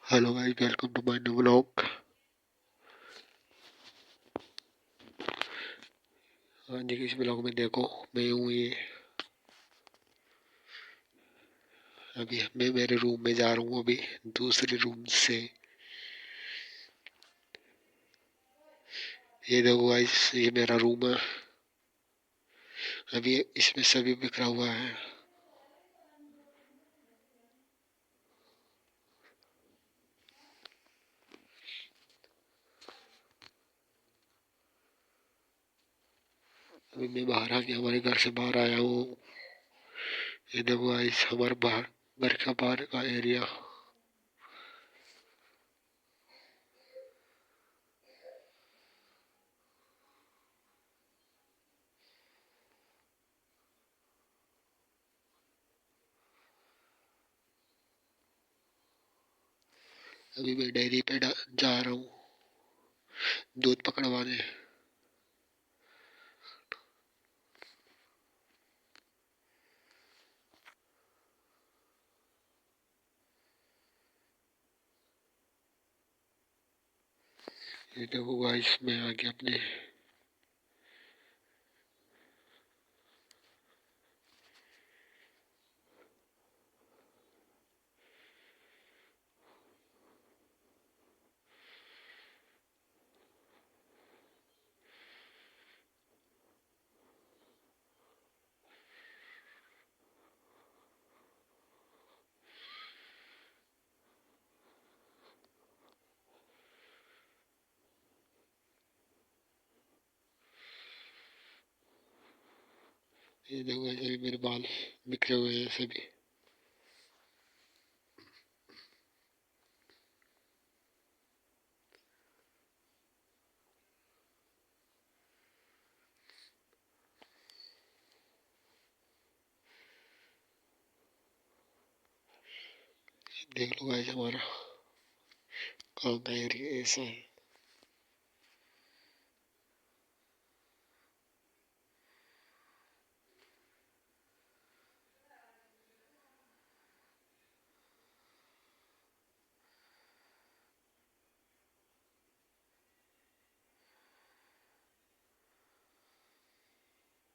Hello guys, welcome to my new vlog. हाँ जी, इस व्लॉग में देखो मैं हूँ ये। अभी मैं मेरे रूम में जा रहा हूँ, अभी दूसरे रूम से। ये देखो गाइस, ये मेरा रूम है। अभी इसमें सभी बिखरा हुआ है। अभी मैं बाहर आ गया, हमारे घर से बाहर आया हूँ। ये देखो गाइस, हमारे बाहर घर का बाहर का एरिया। अभी मैं डेयरी पे जा रहा हूँ दूध पकड़वाने। ये देखो गाइस, मैं आ गया अपने। ये देखो गाइस, अभी मेरे बाल बिखरे हुए हैं सभी। देख लो गाइस, हमारा काम का एरिया ऐसा है।